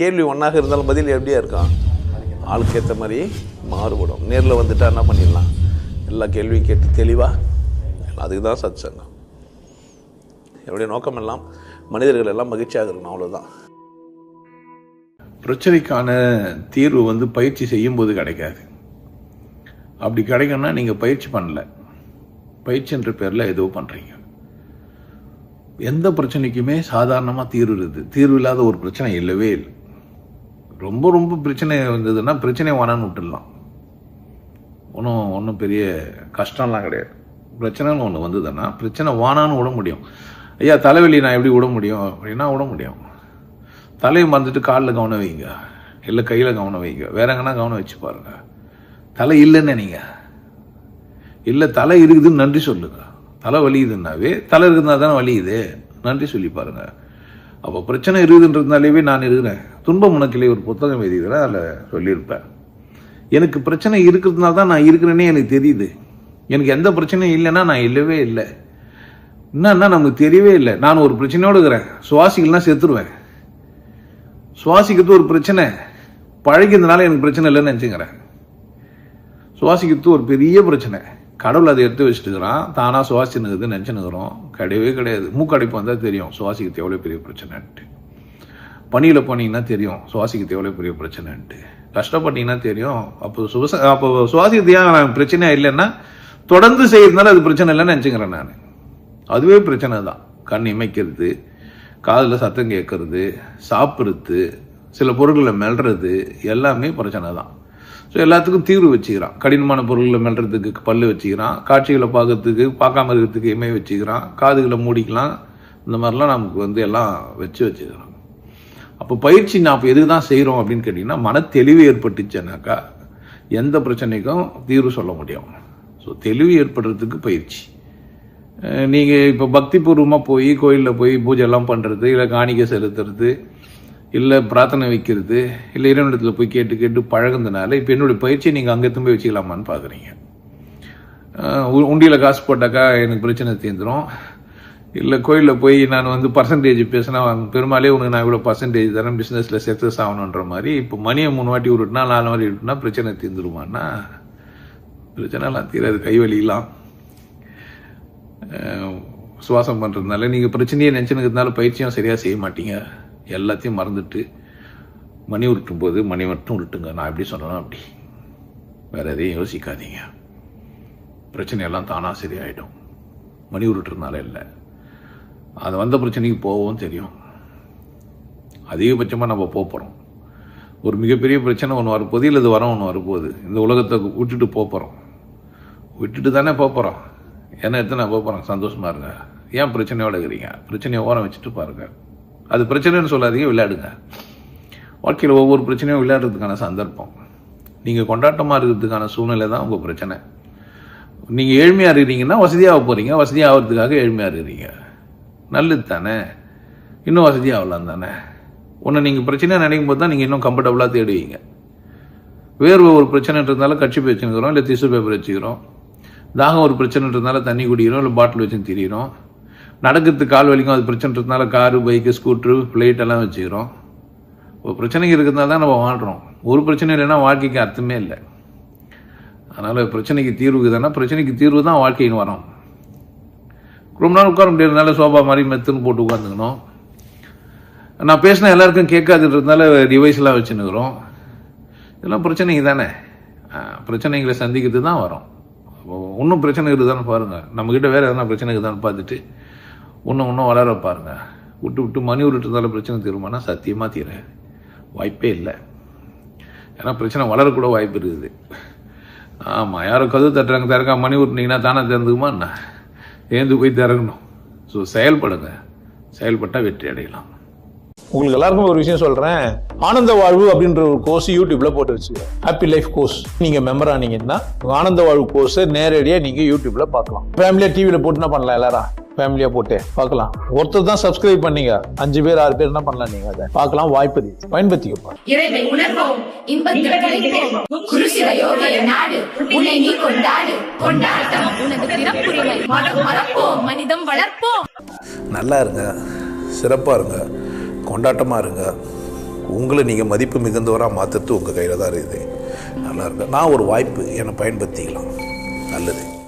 கேள்வி ஒன்றாக இருந்தாலும் பதில் எப்படியா இருக்கும், ஆளுக்கு ஏற்ற மாதிரி மாறுபடும். நேரில் வந்துட்டா என்ன பண்ணிடலாம், எல்லா கேள்வியும் கேட்டு தெளிவாக, அதுக்கு தான் சத் சங்கம். என்னுடைய நோக்கம் எல்லாம் மனிதர்கள் எல்லாம் மகிழ்ச்சியாக இருக்கணும், அவ்வளோதான். பிரச்சனைக்கான தீர்வு பயிற்சி செய்யும்போது கிடைக்காது. அப்படி கிடைக்கணும்னா நீங்கள் பயிற்சி பண்ணல, பயிற்சின்ற பேரில் ஏதோ பண்ணுறீங்க. எந்த பிரச்சனைக்குமே சாதாரணமாக தீர்வு இல்லாத ஒரு பிரச்சனை இல்லவே இல்லை. ரொம்ப ரொம்ப பிரச்சனை வந்ததுன்னா பிரச்சனை வேணான்னு விட்டுடலாம், ஒன்றும் பெரிய கஷ்டம்லாம் கிடையாது. பிரச்சனைன்னு ஒன்று வந்ததுன்னா பிரச்சனை வானான்னு விட முடியும். ஐயா தலைவலி நான் எப்படி விட முடியும் அப்படின்னா விட முடியும். தலையை மறந்துட்டு காலில் கவனம் வைங்க, இல்லை கையில் கவனம் வைங்க, வேற எங்கன்னா கவனம் வச்சு பாருங்க. தலை இல்லைன்னு நீங்கள் இல்லை, தலை இருக்குதுன்னு நன்றி சொல்லுங்க. தலை வலியுதுன்னாவே தலை இருக்குதுன்னா தானே வலியுது, நன்றி சொல்லி பாருங்க. அப்போ பிரச்சனை இருக்குதுன்றதுனாலேயே நான் இருக்கிறேன். துன்பம் உனக்கிலே ஒரு புத்தகம் எழுதிக்கிறேன், அதில் சொல்லியிருப்பேன். எனக்கு பிரச்சனை இருக்கிறதுனால தான் நான் இருக்கிறேன்னே எனக்கு தெரியுது. எனக்கு எந்த பிரச்சனையும் இல்லைன்னா நான் இல்லவே இல்லை. என்னன்னா நமக்கு தெரியவே இல்லை. நான் ஒரு பிரச்சனையோடு இருக்கிறேன், சுவாசிக்கலாம் செத்துருவேன். சுவாசிக்கிறது ஒரு பிரச்சனை, பழகிறதுனால எனக்கு பிரச்சனை இல்லைன்னு நினச்சிக்கிறேன். சுவாசிக்கிறது ஒரு பெரிய பிரச்சனை. கடவுள் அதை எடுத்து வச்சுட்டுக்கிறான், தானாக சுவாசிச்சுனுக்குது நினச்சினுக்கிறோம். கிடையவே கிடையாது. மூக்கடைப்பு வந்தால் தெரியும் சுவாசிக்கிறது எவ்வளோ பெரிய பிரச்சனைன்ட்டு. பணியில் போனீங்கன்னா தெரியும் சுவாசிக்கிறது எவ்வளோ பெரிய பிரச்சனைன்ட்டு. கஷ்டப்பட்டீங்கன்னா தெரியும். அப்போ சுவாசிக்கிறது ஏன் பிரச்சனையாக இல்லைன்னா தொடர்ந்து செய்யறதுனால அது பிரச்சனை இல்லைன்னு நினச்சிக்கிறேன் நான். அதுவே பிரச்சனை தான். கண் இமைக்கிறது, காதில் சத்தம் கேட்கறது, சாப்பிட்றது, சில பொருட்களை மெல்றது எல்லாமே பிரச்சனை தான். ஸோ எல்லாத்துக்கும் தீர்வு வச்சுக்கிறான். கடினமான பொருட்களை மெல்றதுக்கு பல்லு வச்சுக்கிறான், காட்சிகளை பார்க்கறதுக்கு பார்க்காம இருக்கிறதுக்கு இமை வச்சுக்கிறான், காதுகளை மூடிக்கலாம். இந்த மாதிரிலாம் நமக்கு எல்லாம் வச்சுக்கிறான். அப்போ பயிற்சி நான் இப்போ எதுக்கு தான் செய்கிறோம் அப்படின்னு கேட்டிங்கன்னா, மன தெளிவு ஏற்பட்டுச்சுனாக்கா எந்த பிரச்சனைக்கும் தீர்வு சொல்ல முடியும். ஸோ தெளிவு ஏற்படுறதுக்கு பயிற்சி. நீங்கள் இப்போ பக்திபூர்வமாக போய் கோயிலில் போய் பூஜை எல்லாம் பண்ணுறது, இல்லை காணிக்கை செலுத்துறது, இல்லை பிரார்த்தனை வைக்கிறது, இல்லை இறைவனிடத்தில் போய் கேட்டு பழகுனதுனால இப்போ என்னுடைய பயிற்சியை நீங்கள் அங்கே திரும்ப வச்சுக்கலாமான்னு பார்க்குறீங்க. உண்டியில் காசு போட்டாக்கா எனக்கு பிரச்சனை தீர்ந்துடும். இல்லை கோயிலில் போய் நான் பர்சன்டேஜ் பேசினா பெருமாளே உனக்கு நான் இவ்வளோ பர்சன்டேஜ் தரேன், பிஸ்னஸில் சக்ஸஸ் ஆகணுன்ற மாதிரி இப்போ மணியை 3 வாட்டி விட்டுனா 4 வாட்டி விட்டுனா பிரச்சனை தீர்ந்துருமான்னா பிரச்சனைலாம் தீராது. கைவலிலாம் சுவாசம் பண்ணுறதுனால நீங்கள் பிரச்சனையை நினச்சினுக்கிறதுனால பயிற்சியும் சரியாக செய்ய மாட்டீங்க. எல்லாத்தையும் மறந்துட்டு மணி உருட்டும் போது மணி மட்டும் உருட்டுங்க. நான் எப்படி சொல்லணும் அப்படி, வேறு எதையும் யோசிக்காதீங்க. பிரச்சனையெல்லாம் தானாக சரியாயிடும். மணி உருட்டுறதுனால இல்லை, அது வந்த பிரச்சனைக்கு போகவும் தெரியும். அதிகபட்சமாக நம்ம போகிறோம். ஒரு மிகப்பெரிய பிரச்சனை ஒன்று வரப்போகுது, இல்லை இது வர ஒன்று வரப்போகுது. இந்த உலகத்தை விட்டுட்டு போகிறோம். விட்டுட்டு தானே போகிறோம். என்ன எடுத்து நான் போகிறேன், சந்தோஷமாக இருங்க. ஏன் பிரச்சனையோட இருக்கிறீங்க? பிரச்சனையை ஓரம் வச்சுட்டு பாருங்கள். அது பிரச்சனைன்னு சொல்லாதீங்க, விளையாடுங்க. வாழ்க்கையில் ஒவ்வொரு பிரச்சனையும் விளையாடுறதுக்கான சந்தர்ப்பம். நீங்கள் கொண்டாட்டமாக இருக்கிறதுக்கான சூழ்நிலை தான் உங்கள் பிரச்சனை. நீங்கள் ஏழ்மையாக இருக்கிறீங்கன்னா வசதியாக போகிறீங்க, வசதியாக ஆகிறதுக்காக ஏழ்மையாக இருக்கிறீங்க. நல்லது தானே, இன்னும் வசதியாக ஆகலாம் தானே. ஒன்று நீங்கள் பிரச்சனையாக நினைக்கும் போது தான் நீங்கள் இன்னும் கம்ஃபர்டபுளாக தேடுவீங்க. வேர்வை ஒரு பிரச்சனைன்றதுனால கட்சி வச்சுக்கிறோம், இல்லை டிஷ்யூ பேப்பர் வச்சுக்கிறோம். தாகம் ஒரு பிரச்சனைன்றதுனால தண்ணி குடிக்கிறோம், இல்லை பாட்டில் வச்சு திரிகிறோம். நடக்கிறதுக்கு கால் வலிக்கும், அது பிரச்சனைன்றதுனால காரு, பைக்கு, ஸ்கூட்ரு, ஃப்ளைட் எல்லாம் வச்சுக்கிறோம். ஒரு பிரச்சனைக்கு இருக்கிறதுனால தான் நம்ம வாழ்கிறோம். ஒரு பிரச்சனை இல்லைன்னா வாழ்க்கைக்கு அர்த்தமே இல்லை. அதனால் பிரச்சனைக்கு தீர்வுக்கு தானே, பிரச்சனைக்கு தீர்வு தான் வாழ்க்கைன்னு வரோம். ரொம்ப நாள் உட்கார முடியாததுனால சோபா மாதிரி மெத்துன்னு போட்டு உட்காந்துக்கணும். நான் பேசினா எல்லாருக்கும் கேட்காதுன்றதுனால டிவைஸ்லாம் வச்சுன்னுக்குறோம். இதெல்லாம் பிரச்சனைக்கு தானே. பிரச்சனைகளை சந்திக்கிறது தான் வரும். இன்னும் பிரச்சனை இருக்குதான்னு பாருங்கள். நம்மக்கிட்ட வேறு எதனா பிரச்சனை இருக்குதான்னு பார்த்துட்டு இன்னும் வளர பாருங்கள். விட்டு மணி விட்டுறதால பிரச்சனை தீருமானா சத்தியமாக தீர வாய்ப்பே இல்லை. ஏன்னா பிரச்சனை வளரக்கூட வாய்ப்பு இருக்குது. ஆமாம், யாரோ கதவு தட்டுறாங்க, திறக்கா மணி விட்டுனீங்கன்னா தானே திறந்துக்குமா என்ன? ஏந்து போய் திறக்கணும். ஸோ செயல்படுங்க, செயல்பட்டால் வெற்றி அடையலாம். உங்களுக்கு எல்லாருக்கும் ஒரு விஷயம் சொல்றேன். ஆனந்த வாழ்வு அப்படின்ற ஒரு கோர்ஸ் யூடியூப்ல போட்டு வச்சுக்கோங்க. Happy life course. நீங்க மெம்பர் ஆனீங்கன்னா ஆனந்த வாழ்வு கோர்ஸ் நேரடியா நீங்க யூடியூப்ல பார்க்கலாம். ஃபேமிலியா டிவில போட்டு என்ன பண்ணலாம், எல்லாரும் ஃபேமிலியா போட்டு பார்க்கலாம். ஒருத்தர் தான் சப்ஸ்கிரைப் பண்ணீங்க, 5 பேர் 6 பேர் என்ன பண்ணலாம், நீங்க அதை பார்க்கலாம். வாய்ப்பு பயன்படுத்திக்கப்பா. இறைவை உணர்வோம், இன்பத்தில் கழிப்போம். குருசில யோகய நாடு உன்னை நீ கொண்டாடு. கொண்டாட்டம் உனது பிறப்புரிமை. மனம் மறப்போம், மனிதம் வளர்ப்போம். நல்லா இருங்க, சிறப்பாக இருங்க, கொண்டாட்டமாக இருங்க. உங்களை நீங்கள் மதிப்பு மிகுந்தவராக மாற்றுறது உங்கள் கையில் தான் இருக்குது. நல்லா இருக்கு. நான் ஒரு வாய்ப்பு என்னை பயன்படுத்திக்கலாம். நல்லது.